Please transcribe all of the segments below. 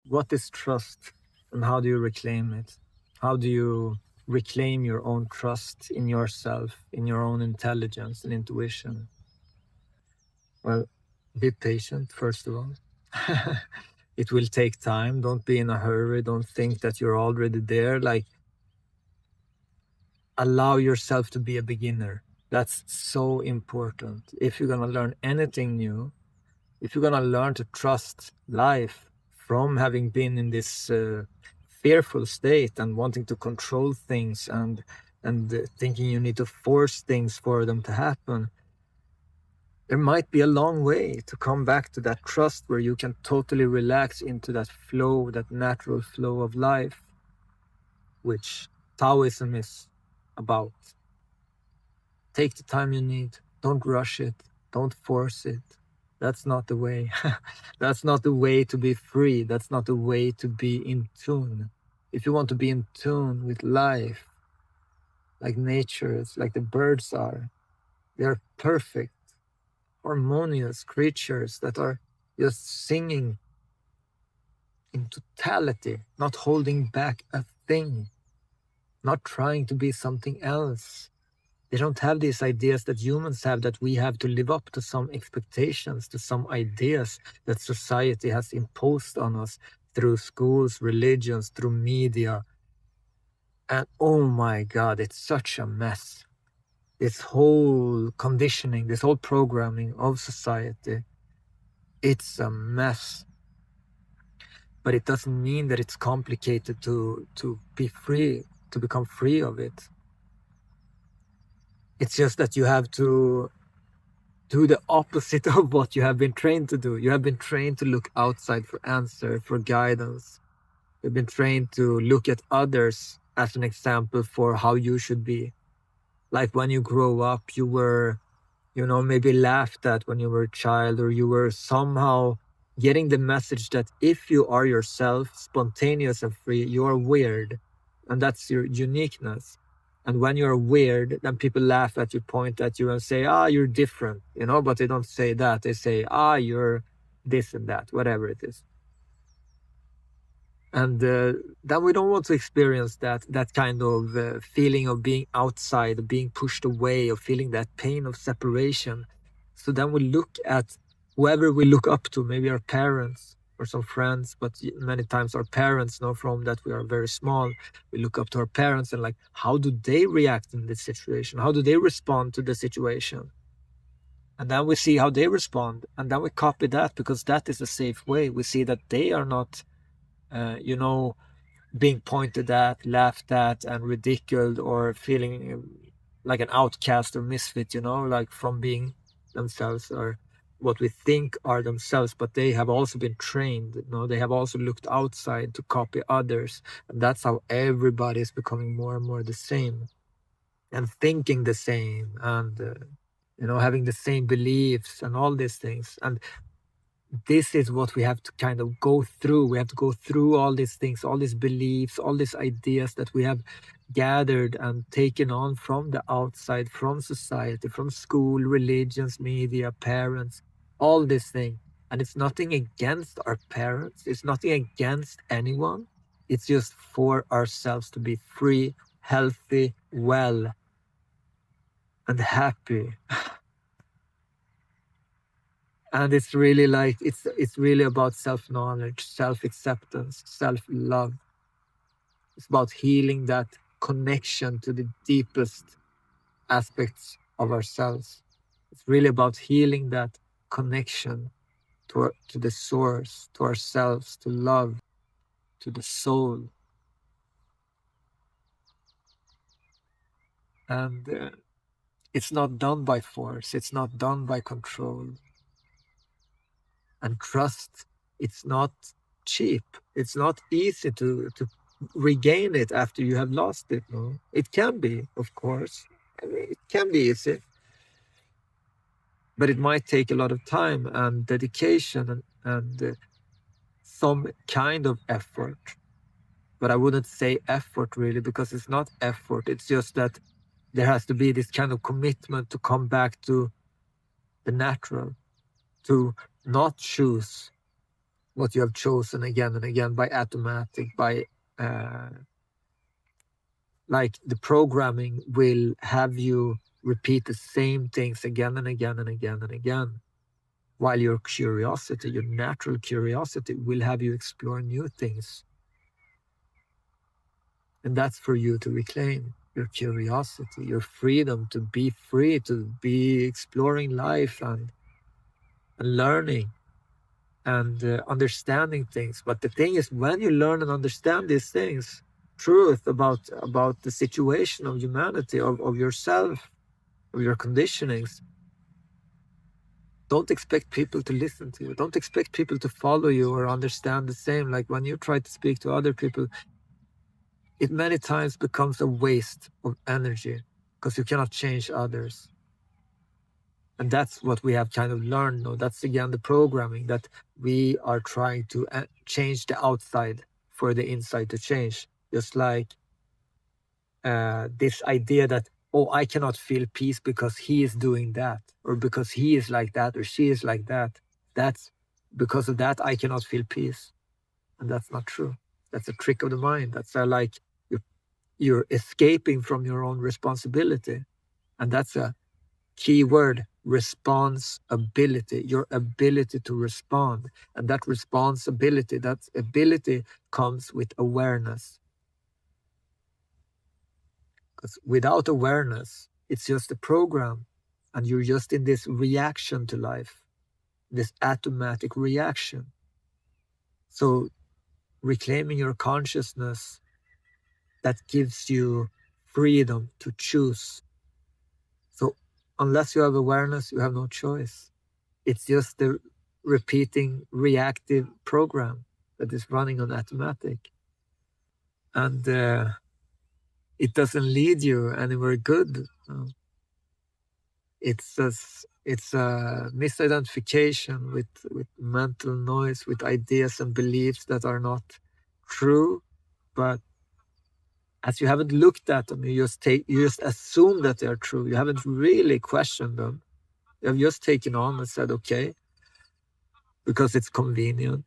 what is trust and how do you reclaim it? How do you reclaim your own trust in yourself, in your own intelligence and intuition? Well, be patient, first of all. It will take time. Don't be in a hurry. Don't think that you're already there. Like, allow yourself to be a beginner. That's so important. If you're going to learn anything new, if you're going to learn to trust life from having been in this fearful state and wanting to control things and thinking you need to force things for them to happen, there might be a long way to come back to that trust where you can totally relax into that flow, that natural flow of life, which Taoism is about. Take the time you need. Don't rush it. Don't force it. That's not the way. That's not the way to be free. That's not the way to be in tune. If you want to be in tune with life, like nature is, like the birds are, they're perfect, harmonious creatures that are just singing in totality, not holding back a thing, not trying to be something else. They don't have these ideas that humans have, that we have to live up to some expectations, to some ideas that society has imposed on us through schools, religions, through media. And oh my God, it's such a mess. This whole conditioning, this whole programming of society, it's a mess. But it doesn't mean that it's complicated to be free, to become free of it. It's just that you have to do the opposite of what you have been trained to do. You have been trained to look outside for answer, for guidance. You've been trained to look at others as an example for how you should be. Like when you grow up, you were, maybe laughed at when you were a child, or you were somehow getting the message that if you are yourself, spontaneous and free, you are weird. And that's your uniqueness. And when you're weird, then people laugh at you, point at you and say, you're different, but they don't say that. They say, you're this and that, whatever it is. And then we don't want to experience that kind of feeling of being outside, of being pushed away, of feeling that pain of separation. So then we look at whoever we look up to, maybe our parents or some friends, but many times our parents know from that we are very small. We look up to our parents and like, how do they react in this situation? How do they respond to the situation? And then we see how they respond, and then we copy that because that is a safe way. We see that they are not being pointed at, laughed at, and ridiculed, or feeling like an outcast or misfit, like from being themselves or what we think are themselves. But they have also been trained, they have also looked outside to copy others. And that's how everybody is becoming more and more the same and thinking the same and, having the same beliefs and all these things. And this is what we have to kind of go through. We have to go through all these things, all these beliefs, all these ideas that we have gathered and taken on from the outside, from society, from school, religions, media, parents, all this thing. And it's nothing against our parents. It's nothing against anyone. It's just for ourselves to be free, healthy, well, and happy. And it's really like it's really about self-knowledge, self-acceptance, self-love. It's about healing that connection to the deepest aspects of ourselves. It's really about healing that connection to the source, to ourselves, to love, to the soul. And it's not done by force. It's not done by control. And trust, it's not cheap. It's not easy to regain it after you have lost it. No, it can be, of course. I mean, it can be easy, but it might take a lot of time and dedication and some kind of effort. But I wouldn't say effort really, because it's not effort. It's just that there has to be this kind of commitment to come back to the natural, to not choose what you have chosen again and again by automatic, by like the programming will have you repeat the same things again and again and again and again, while your curiosity, your natural curiosity, will have you explore new things. And that's for you to reclaim your curiosity, your freedom to be free, to be exploring life and learning and understanding things. But the thing is, when you learn and understand these things, truth about the situation of humanity, of yourself, of your conditionings, don't expect people to listen to you. Don't expect people to follow you or understand the same. Like when you try to speak to other people, it many times becomes a waste of energy because you cannot change others. And that's what we have kind of learned. No, that's again the programming, that we are trying to change the outside for the inside to change. Just like this idea that, oh, I cannot feel peace because he is doing that, or because he is like that, or she is like that. That's because of that I cannot feel peace. And that's not true. That's a trick of the mind. That's like you're escaping from your own responsibility. And that's a key word: responsibility, your ability to respond. And that responsibility, that ability comes with awareness. Because without awareness, it's just a program, and you're just in this reaction to life, this automatic reaction. So reclaiming your consciousness, that gives you freedom to choose. So unless you have awareness, you have no choice. It's just the repeating reactive program that is running on automatic. And it doesn't lead you anywhere good. It's a misidentification with mental noise, with ideas and beliefs that are not true. But as you haven't looked at them, you just assume that they are true. You haven't really questioned them. You have just taken on and said, okay, because it's convenient.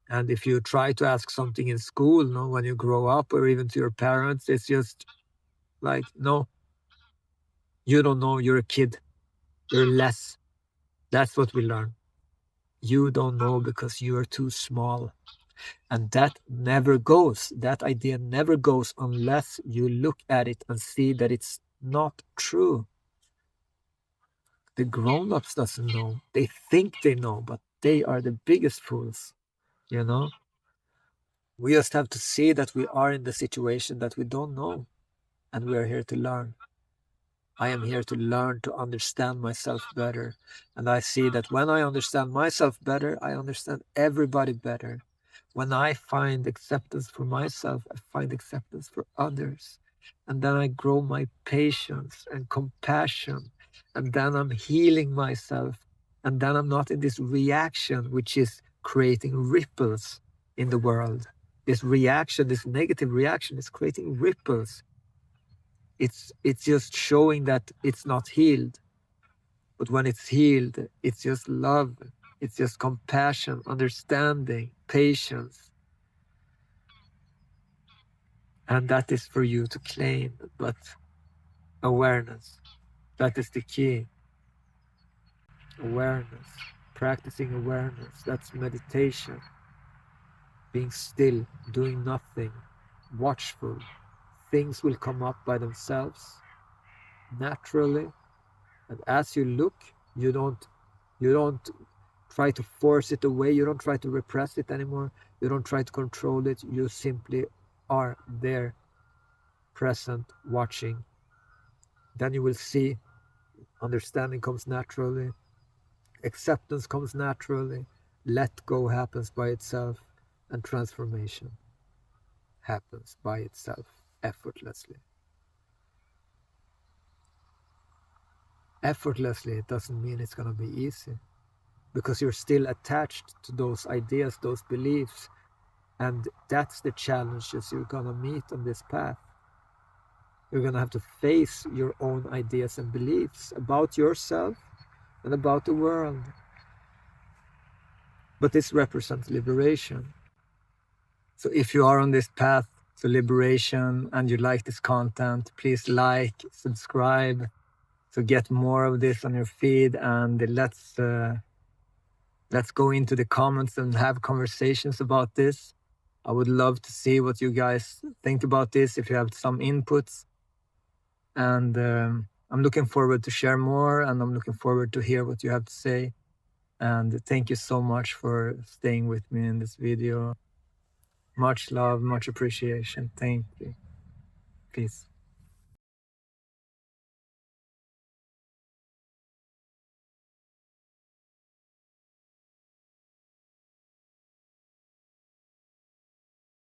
And if you try to ask something in school, no, when you grow up, or even to your parents, it's just like, no, you don't know, you're a kid, you're less. That's what we learn. You don't know because you are too small. And that never goes. That idea never goes unless you look at it and see that it's not true. The grown-ups doesn't know. They think they know, but they are the biggest fools, you know? We just have to see that we are in the situation that we don't know, and we are here to learn. I am here to learn to understand myself better. And I see that when I understand myself better, I understand everybody better. When I find acceptance for myself, I find acceptance for others. And then I grow my patience and compassion. And then I'm healing myself. And then I'm not in this reaction, which is creating ripples in the world. This reaction, this negative reaction, is creating ripples. It's just showing that it's not healed. But when it's healed, it's just love, it's just compassion, understanding, patience. And that is for you to claim. But awareness, that is the key. Awareness, practicing awareness, that's meditation. Being still, doing nothing, watchful. Things will come up by themselves, naturally. And as you look, you don't try to force it away. You don't try to repress it anymore. You don't try to control it. You simply are there, present, watching. Then you will see understanding comes naturally, acceptance comes naturally, let go happens by itself, and transformation happens by itself effortlessly. Effortlessly, it doesn't mean it's going to be easy, because you're still attached to those ideas, those beliefs. And that's the challenges you're going to meet on this path. You're going to have to face your own ideas and beliefs about yourself and about the world. but this represents liberation. So if you are on this path to liberation and you like this content, please like, subscribe to get more of this on your feed, and let's go into the comments and have conversations about this. I would love to see what you guys think about this, if you have some inputs. And I'm looking forward to share more, and I'm looking forward to hear what you have to say. And thank you so much for staying with me in this video. Much love, much appreciation. Thank you. Peace.